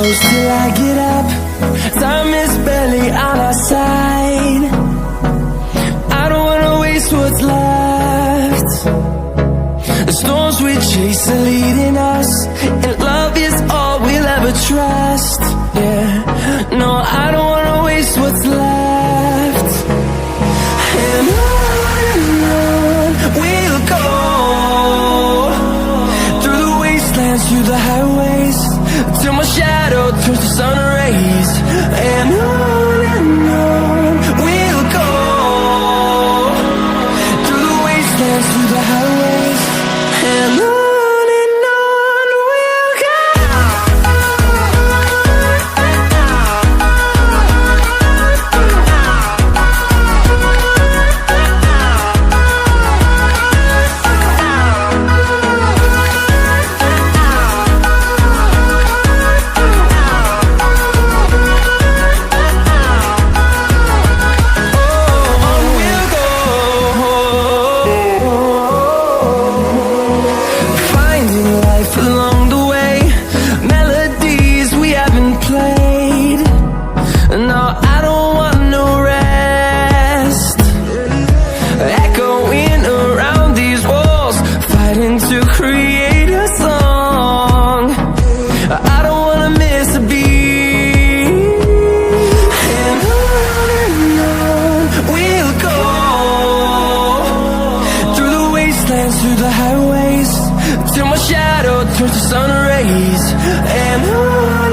close till I get up. Time is barely on our side. I don't wanna waste what's left. The storms we chase are leading us, and love is all we'll ever trust. Yeah, no, I don't wanna waste what's left. And on we'll go, through the wastelands, through the highways, till my shadow turns to sun rays. And on we'll go, through the wastelands, through the highways, and on we'll go. Through the highways, till my shadow turns to sun rays. And on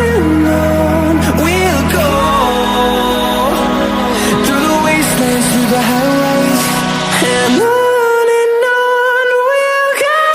we'll go, through the wastelands, through the highways, and on we'll go.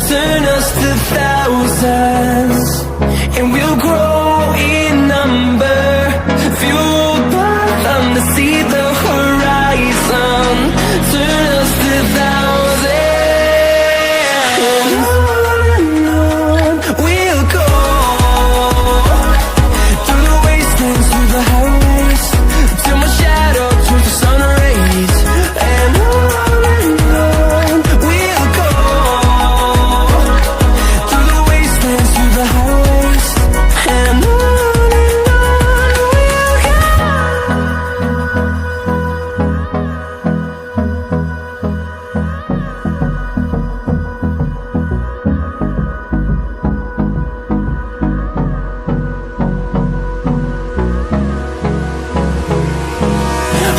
Turn us to thousands, and we'll grow in number, fueled by them to see the horizon. Turn us to thousands, and on we'll go, through the wastelands, through the highways, till my shadow turns to sun rays. And on we'll go, through the highways, and on we'll go.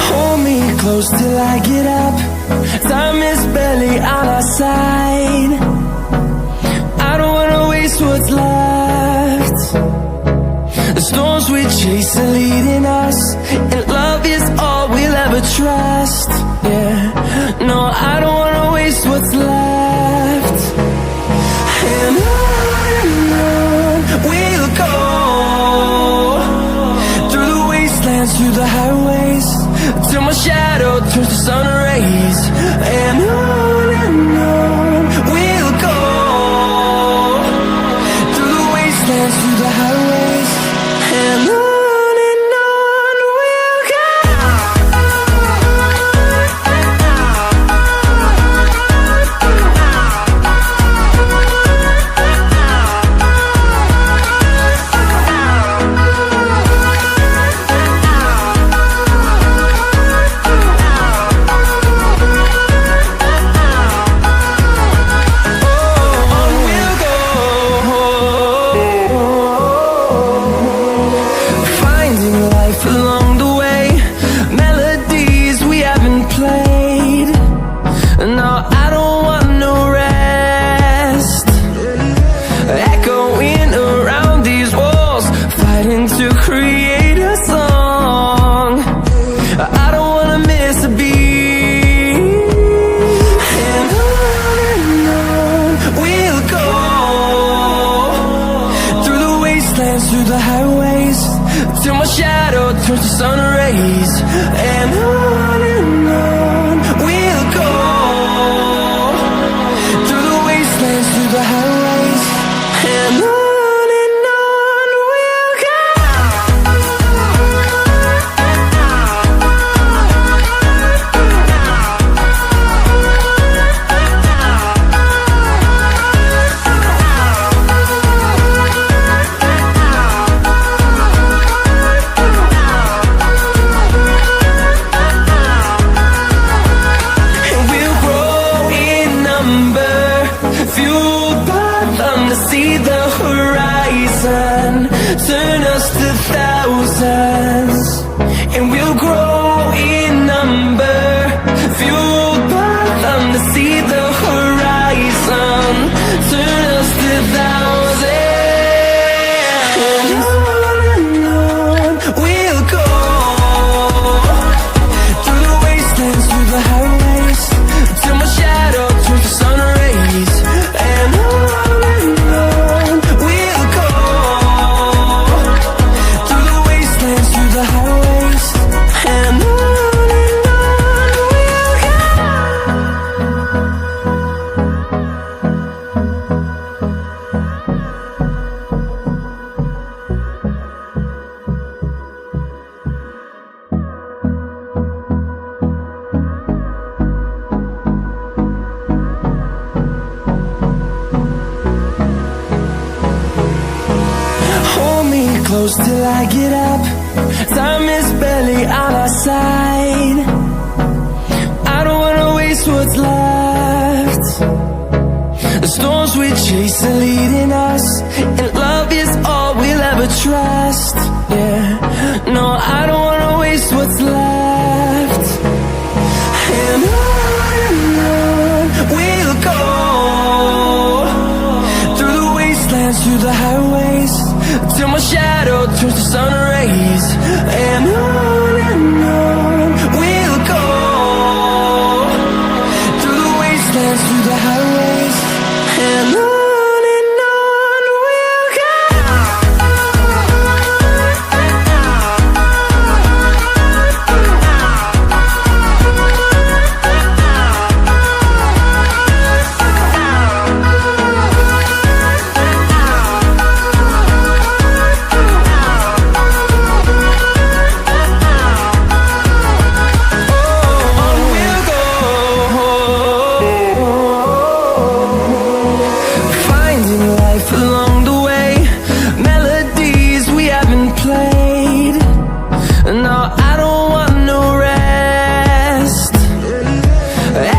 Hold me close till I get up. Time is barely on our side. I don't wanna waste what's left. The storms we chase are leading us, and love is all we'll ever trust. Yeah, no, I don't wanna waste what's left. And on we'll go, through the wastelands, through the highways, till my shadow turns to sun rays. And on we'll go, through the wastelands, through the highways, and on we'll go. through the highways till my shadow turns to sun rays. And on we'll go, through the wastelands, through the highways. And on we'll go. Fueled by them to see the horizon, turn us to thousands, and we'll grow in number. Fueled by them to see the horizon, turn us to thousands, and on we'll go, through the wastelands, through the highways, till my shadow turns to sun rays. And on we'll go, through the wastelands, through the highways. And on we'll go. Hold me close till I get up. Time is barely on our side. I don't wanna waste what's left. The storms we chase are leading us, and love is all we'll ever trust. Yeah, no, I don't wanna waste what's left. And on we'll go, through the wastelands, through the highways, till my shadow turns to sun rays. And on we'll go, through the wastelands, through the highways. And on we'll go. Along the way, melodies we haven't played. No, I don't want no rest.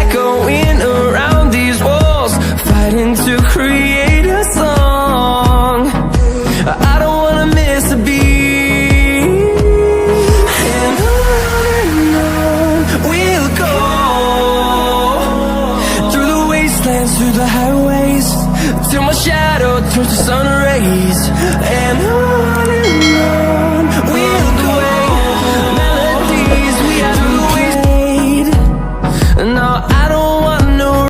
Echoing around these walls, fighting to create a song. I don't wanna miss a beat. And on we'll go, through the wastelands, through the highways, till my shadow turns to sun rays. And on